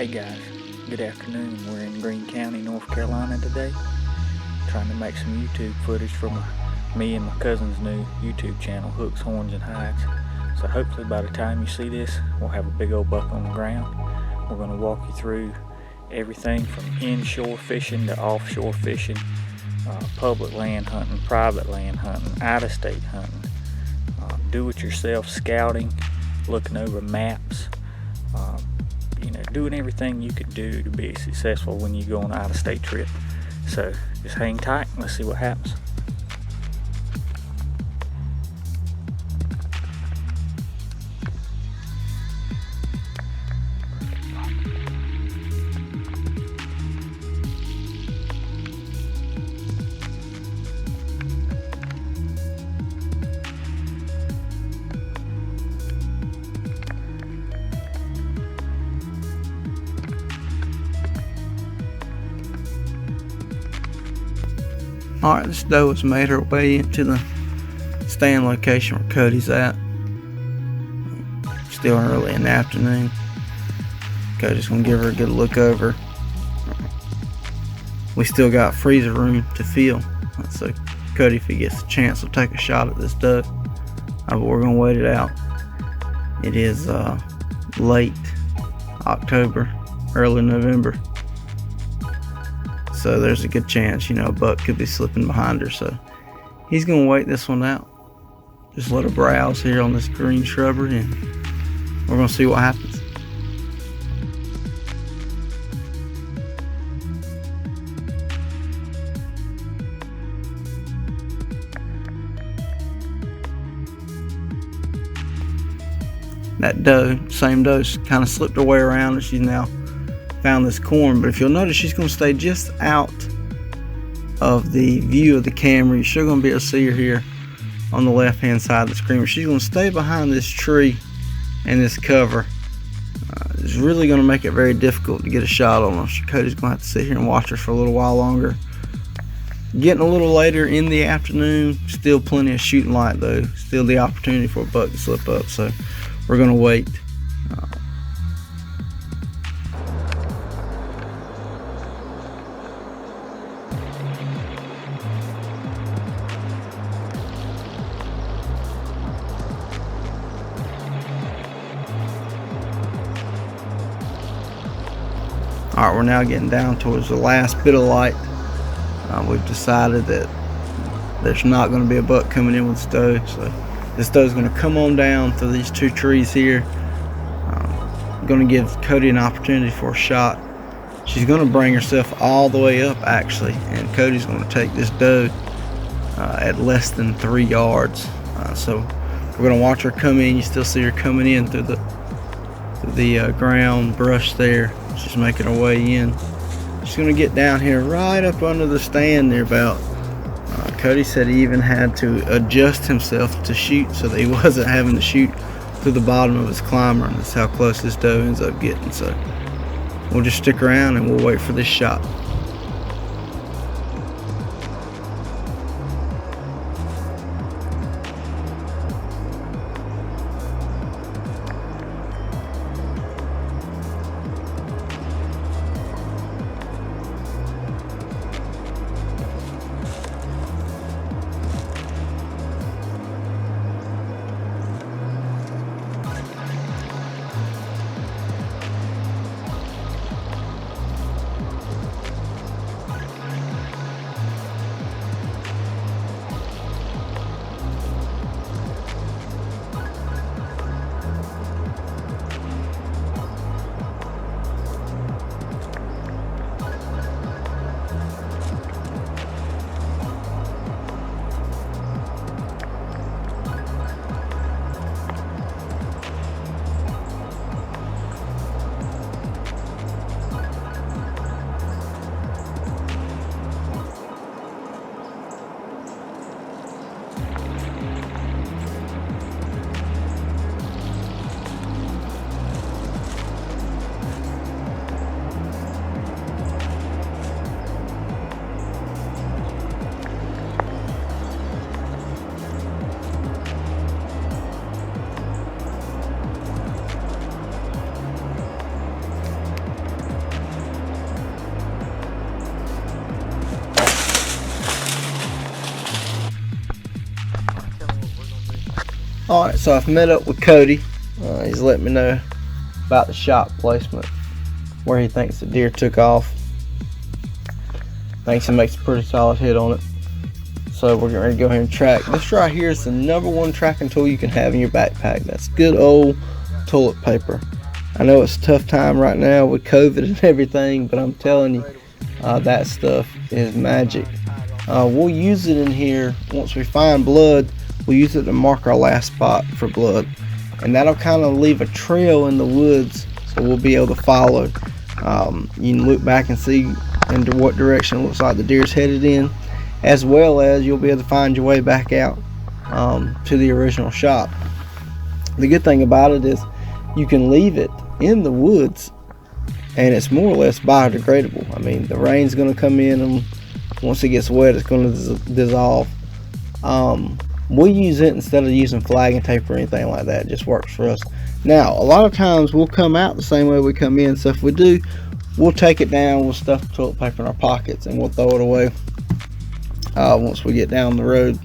Hey guys, good afternoon. We're in Greene County, North Carolina today, trying to make some YouTube footage from me and my cousin's new YouTube channel, Hooks, Horns, and Hides. So hopefully by the time you see this, we'll have a big old buck on the ground. We're going to walk you through everything from inshore fishing to offshore fishing, public land hunting, private land hunting, out-of-state hunting, do-it-yourself scouting, looking over maps, doing everything you could do to be successful when you go on an out-of-state trip. So just hang tight and let's see what happens. Alright, this doe has made her way into the stand location where Cody's at. Still early in the afternoon. Cody's gonna give her a good look over. We still got freezer room to fill, so Cody, if he gets a chance, will take a shot at this doe. But we're gonna wait it out. It is late October, early November. So there's a good chance, a buck could be slipping behind her. So he's going to wait this one out. Just let her browse here on this green shrubbery and we're going to see what happens. That doe, same doe, kind of slipped her way around and she's now found this corn. But if you'll notice, she's going to stay just out of the view of the camera. You're still going to be able to see her here on the left hand side of the screen. She's going to stay behind this tree and this cover. It's really going to make it very difficult to get a shot on her. Cody's going to have to sit here and watch her for a little while longer. Getting a little later in the afternoon, still plenty of shooting light though. Still the opportunity for a buck to slip up, so we're going to wait. Alright, we're now getting down towards the last bit of light. We've decided that there's not going to be a buck coming in with this doe, so this doe is going to come on down through these two trees here. I'm going to give Cody an opportunity for a shot. She's going to bring herself all the way up actually, and Cody's going to take this doe at less than 3 yards. So we're going to watch her come in. You still see her coming in through the ground brush there. She's making her way in. She's going to get down here right up under the stand there about. Cody said he even had to adjust himself to shoot so that he wasn't having to shoot through the bottom of his climber, and that's how close this doe ends up getting. So we'll just stick around and we'll wait for this shot. Alright, so I've met up with Cody. He's let me know about the shot placement, where he thinks the deer took off. Thinks he makes a pretty solid hit on it. So we're getting ready to go ahead and track. This right here is the #1 tracking tool you can have in your backpack. That's good old toilet paper. I know it's a tough time right now with COVID and everything, but I'm telling you, that stuff is magic. We'll use it in here once we find blood. We'll use it to mark our last spot for blood, and that'll kind of leave a trail in the woods, so we'll be able to follow. You can look back and see into what direction it looks like the deer's headed in, as well as you'll be able to find your way back out to the original shot. The good thing about it is you can leave it in the woods and it's more or less biodegradable. I mean, the rain's going to come in, and once it gets wet it's going to dissolve. We'll use it instead of using flagging tape or anything like that. It just works for us. Now, a lot of times we'll come out the same way we come in, so if we do, we'll take it down, we'll stuff the toilet paper in our pockets, and we'll throw it away once we get down the road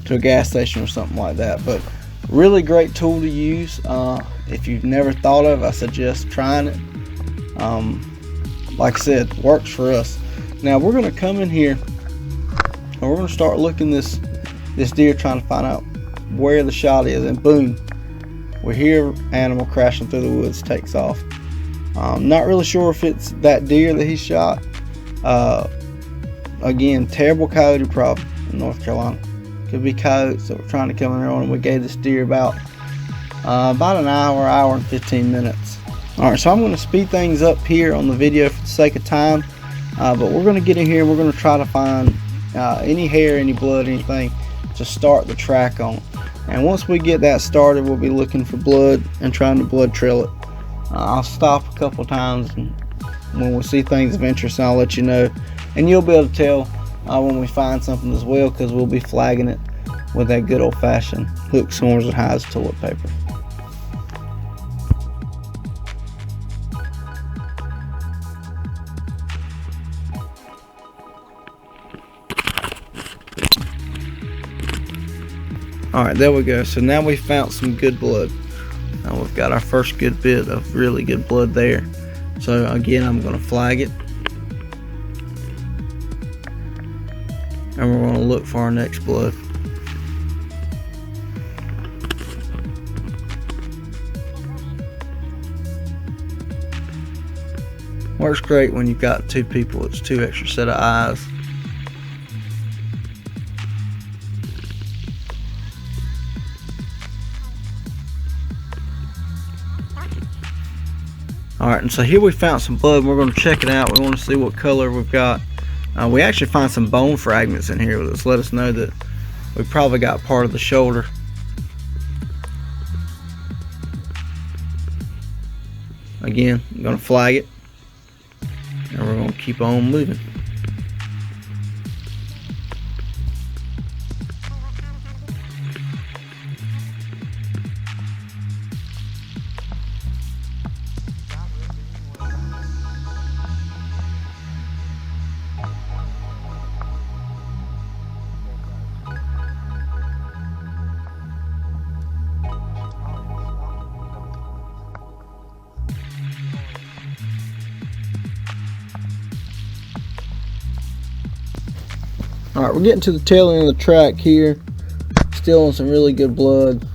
to a gas station or something like that. But really great tool to use. If you've never thought of it, I suggest trying it. Like I said, works for us. Now we're going to come in here and we're going to start looking this deer, trying to find out where the shot is, and boom, we hear animal crashing through the woods, takes off. Not really sure if it's that deer that he shot. Again, terrible coyote problem in North Carolina. Could be coyotes that we're trying to come in there on, and we gave this deer about an hour and 15 minutes. Alright, so I'm going to speed things up here on the video for the sake of time, but we're going to get in here and we're going to try to find any hair, any blood, anything to start the track on. And once we get that started, we'll be looking for blood and trying to blood trail it. I'll stop a couple times, and when we see things of interest, I'll let you know, and you'll be able to tell when we find something as well, because we'll be flagging it with that good old-fashioned hooks, horns, and hides toilet paper. Alright, there we go. So now we found some good blood. Now we've got our first good bit of really good blood there. So again, I'm going to flag it, and we're going to look for our next blood. Works great when you've got two people. It's two extra set of eyes. Alright, and so here we found some blood. We're going to check it out. We want to see what color we've got. We actually find some bone fragments in here that's let us know that we probably got part of the shoulder. Again, I'm going to flag it, and we're going to keep on moving. Alright, we're getting to the tail end of the track here. Still on some really good blood.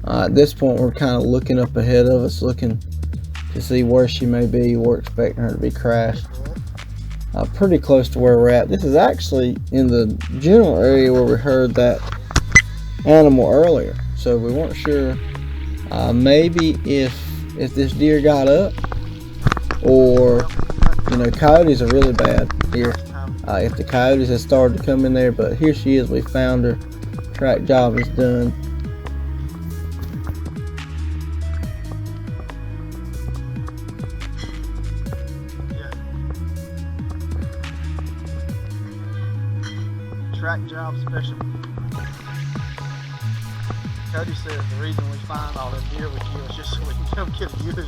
At this point, we're kind of looking up ahead of us, looking to see where she may be. We're expecting her to be crashed. Pretty close to where we're at. This is actually in the general area where we heard that animal earlier. So we weren't sure maybe if this deer got up, or, you know, coyotes are really bad here. If the coyotes had started to come in there, but here she is. We found her. Track job is done. Track job special. Cody says the reason we find all them deer we kill is just so we can come get a